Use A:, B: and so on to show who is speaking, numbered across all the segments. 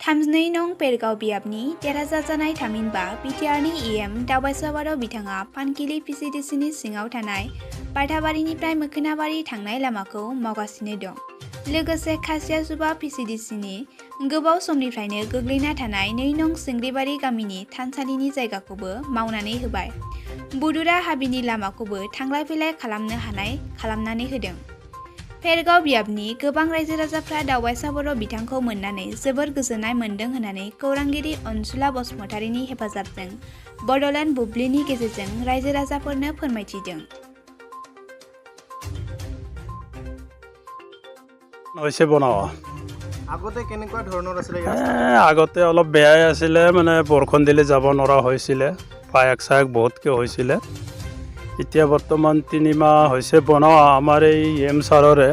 A: थामजिनै नं पेरगाव बियाबनि देरहासार जानाय थामहिनबा बिटिआरनि इएम दावबायसा बाराव बिथाङा पानकिली पिसिडिसिनि सिङाव थानाय बाथाबारिनिफ्राय मोखोनाबारि थांनाय लामाखौ मावगासिनो दं। लोगोसे खासियाजुबा पिसिडिसिनि गोबाव समनिफ्रायनो गोग्लैना थानाय 2 नं सिंग्रिबारि गामिनि थानसालिनि जायगाखौबो मावनानै होबाय। बुदुरा हाबिनि लामाखौबो थांलाय फैलाय खालामनो हानाय खालामनानै होदों। पेरगाव बियाबनि गोबां रायजो राजाफ्रा दावबायसा बर' बिथांखौ मोननानै जोबोर गोजोननाय मोन्दों होननानै खौरांगिरि अनसुला बसुमतारीनि हेफाजाबजों बड'लेण्ड बुब्लिनि गेजेरजों रायजो राजाफोरनो फोरमायथिदों।
B: হৈছে বনাৱা
C: আগতে কেনেকুৱা ধৰণৰ আছিলে?
B: আগতে অলপ বেয়াই আছিলে, মানে বৰষুণ দিলে যাব নোৱাৰা হৈছিলে, পায়ক চায়ক বহুতকৈ হৈছিলে। এতিয়া বৰ্তমান 3 মাহ হৈছে বনোৱা। আমাৰ এই এম ছাৰৰে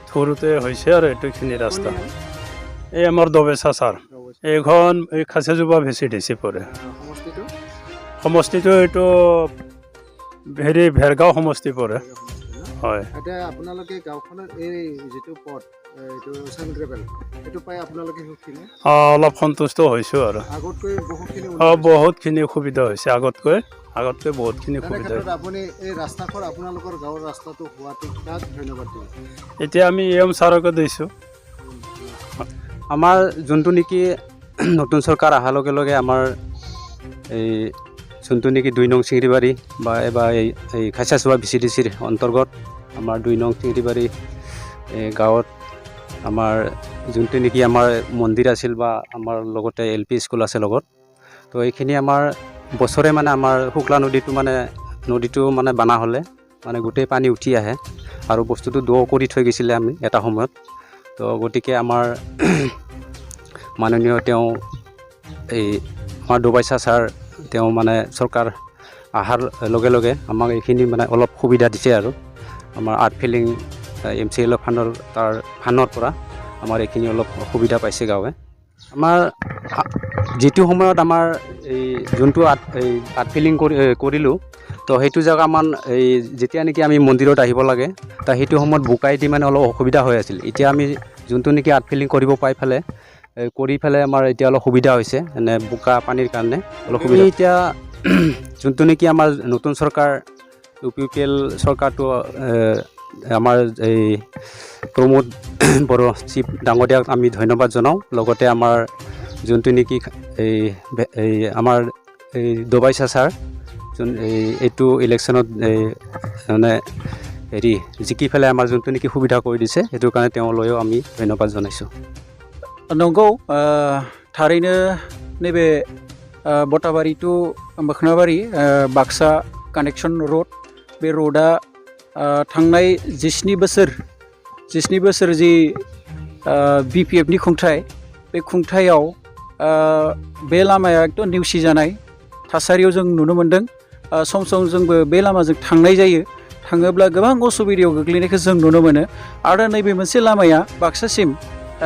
B: থ্ৰুতে হৈছে আৰু এইটোখিনি ৰাস্তা। এই আমাৰ দবেচা ছাৰ, এইখন এই খাচিয়াজোপা ভিচিডিচি পৰে। সমষ্টিটো এইটো হেৰি ভেৰগাঁও সমষ্টি পৰে। হয়,
C: এতিয়া আপোনালোকে গাঁওখনৰ এই যিটো পথ এইটো চেণ্ট্ৰেবেল এইটো পাই আপোনালোকে সুখীনে?
B: অলপ সন্তুষ্ট হৈছোঁ আৰু
C: আগতকৈ বহুতখিনি
B: বহুতখিনি সুবিধা হৈছে। আগতকৈ বহুতখিনি সুবিধা হৈছে।
C: আপুনি এই ৰাস্তাখন আপোনালোকৰ গাঁৱৰ ৰাস্তাটো হোৱাটো কাক ধন্যবাদ দিওঁ?
B: এতিয়া আমি এম ছাৰকে দিছোঁ।
D: আমাৰ যোনটো নেকি নতুন চৰকাৰ অহাৰ লগে লগে আমাৰ এই যোনটো নেকি 2 নং চিংৰিবাৰী বা এবাৰ এই খাচিয়াজোপা ভিচিডিচিৰ অন্তৰ্গত আমাৰ 2 নং চিংৰিবাৰী গাঁৱত আমাৰ যোনটো নেকি আমাৰ মন্দিৰ আছিল বা আমাৰ লগতে LP স্কুল আছে লগত, তো এইখিনি আমাৰ বছৰে মানে আমাৰ শুক্লা নদীটো মানে বানা হ'লে মানে গোটেই পানী উঠি আহে আৰু বস্তুটো দ কৰি থৈ গৈছিলে আমি এটা সময়ত। তো গতিকে আমাৰ মাননীয় তেওঁ এই আমাৰ দবাইচা ছাৰ তেওঁ মানে চৰকাৰ অহাৰ লগে লগে আমাক এইখিনি মানে অলপ সুবিধা দিছে আৰু আমাৰ আৰ্ট ফিলিং MCL ফাণ্ডৰ পৰা আমাৰ এইখিনি অলপ সুবিধা পাইছে গাঁৱে। আমাৰ যিটো সময়ত আমাৰ এই যোনটো আৰ্ট ফিলিং কৰিলোঁ, তো সেইটো জেগামান এই যেতিয়া নেকি আমি মন্দিৰত আহিব লাগে, তো সেইটো সময়ত বোকাই দি মানে অলপ অসুবিধা হৈ আছিল। এতিয়া আমি যোনটো নেকি আৰ্ট ফিলিং কৰিব কৰি পেলাই আমাৰ এতিয়া অলপ সুবিধা হৈছে, এনে বোকা পানীৰ কাৰণে অলপ সুবিধা। এতিয়া যোনটো নেকি আমাৰ নতুন চৰকাৰ UPPL চৰকাৰটো আমাৰ এই প্ৰমোদ বড়ো চিফ ডাঙৰীয়াক আমি ধন্যবাদ জনাওঁ। লগতে আমাৰ যোনটো নেকি এই আমাৰ এই দবাইচা ছাৰ এইটো ইলেকশ্যনত মানে হেৰি জিকি পেলাই আমাৰ যোনটো নেকি সুবিধা কৰি দিছে, সেইটো কাৰণে তেওঁলৈও আমি ধন্যবাদ জনাইছোঁ।
E: नंगौ, थारैनो नैबे बटाबारि टु मोखोनाबारि बाक्सा कानेक्शन रोड, बे रोडा थांनाय 17 बोसोर जि BPF नि खुंथाय, बे खुंथायाव बे लामाया एकदम नेवसि जानाय थासारियाव जों नुनो मोनदों। सम सम जोंबो बे लामाजों थांनाय जायो, थाङोब्ला गोबां असुबिदायाव गोग्लैनायखौ जों नुनो मोनो। आरो नैबे मोनसे लामाया बाक्सासिम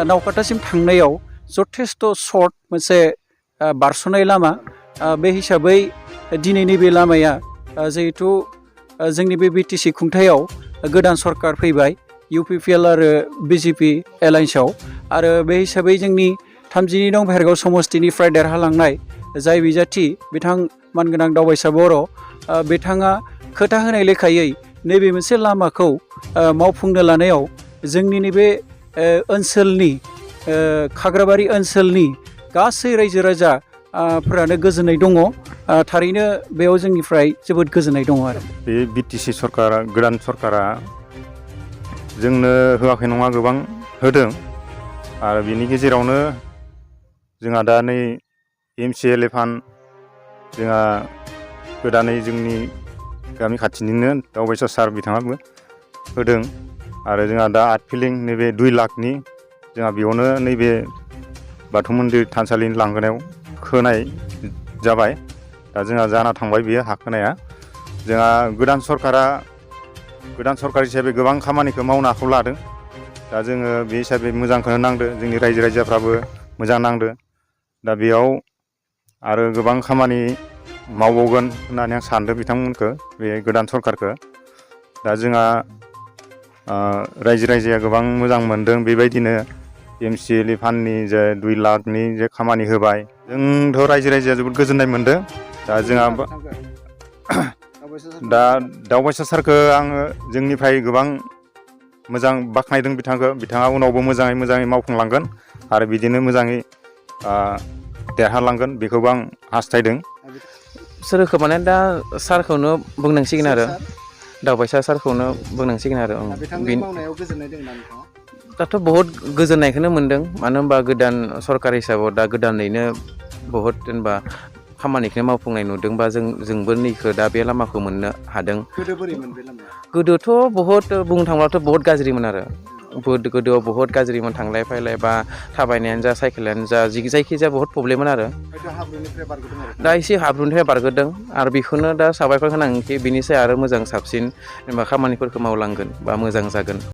E: नावकाटासिम थांनायाव जथेस्थ सर्ट मोनसे बारस'नाय लामा। बे हिसाबै दिनै नैबे लामाया जिहेथु जोंनि बे BTC खुंथायाव गोदान सरकार फैबाय, UPPL आरो BJP एलायन्सआव, आरो बे हिसाबै जोंनि 32 नं भेरगाव समष्टिनिफ्राय देरहालांनाय जाय बिजाथि बिथां मानगोनां दावबायसा बर', बिथाङा खोथा होनाय लेखायै नैबे मोनसे लामाखौ मावफुंनो लानायाव जोंनि नैबे ओनसोलनि खाग्राबारि ओनसोलनि गासै रायजो राजाफोरानो गोजोननाय दङ। थारैनो बेयाव जोंनिफ्राय जोबोद गोजोननाय दङ आरो
F: बे BTC सरकारा, गोदान सरकारा जोंनो होआखै नङा, गोबां होदों। आरो बिनि गेजेरावनो जोंहा दा नै MCL फान्ड जोंहा गोदानै जोंनि गामि खाथिनिनो दावबायसा सार बिथाङाबो होदों। आरो जोंहा दा आर्ट फिलिं नैबे 2 लाखनि जोंहा बेयावनो नैबे बाथौ मन्दिर थानसालिनि लांगोनायाव खोनाय जाबाय। दा जोंहा जाना थांबाय बेयो हा खोनाया। जोंहा गोदान सरकार हिसाबै गोबां खामानिखौ मावनो आखायाव लादों। दा जोङो बे हिसाबै मोजांखौनो नांदों, जोंनि रायजो राजाफ्राबो मोजां नांदों। दा बेयाव आरो गोबां खामानि मावबावगोन होननानै आं सानदों बिथांमोनखौ, बे गोदान सरकारखौ। दा जोंहा रायजो राजाया गोबां मोजां मोनदों। बेबायदिनो MCLE फान्डनि जे 2 लाखनि जे खामानि होबाय जोंथ' रायजो राजाया जोबोद गोजोननाय मोनदों दा जोंहा दा दावबायसा सारखौ आङो जोंनिफ्राय गोबां मोजां बाख्नायदों बिथाङा उनावबो मोजाङै मावफुंलांगोन आरो बिदिनो मोजाङै देरहालांगोन बेखौबो आं हास्थायदों।
G: सोरखौ माने दा सारखौनो बुंनांसिगोन आरो दावबायसा सारखौनो बुंनांसिगोन आरो
C: बिथांनि मावनायाव गोजोननाय दं ना नोंथाङा?
G: दाथ' बहुत गोजोननायखौनो मोन्दों मानो होनबा गोदान सरकार हिसाबाव दा गोदानैनो बहुत जेनेबा खामानिखौ मावफुंनाय नुदों बा जोंबो नैखौ दा बे लामाखौ मोननो हादों।
C: गोदो बोरैमोन बे लामाया?
G: गोदोथ' बहुत बुंनो थांब्लाथ' बहुत गाज्रिमोन आरो गोदोआव बहुत गाज्रिमोन थांलाय फैलाय बा थाबायनायानो जा साइकेलानो जा जायखिजाया बहुत प्रब्लेममोन आरो
C: हाब्रुनिफ्राय बारग'दों आरो
G: दा एसे हाब्रुनिफ्राय बारग'दों आरो बेखौनो दा साबायखर होनांगोनखि बिनिसाय आरो मोजां साबसिन जेनेबा खामानिफोरखौ मावलांगोन बा मोजां जागोन।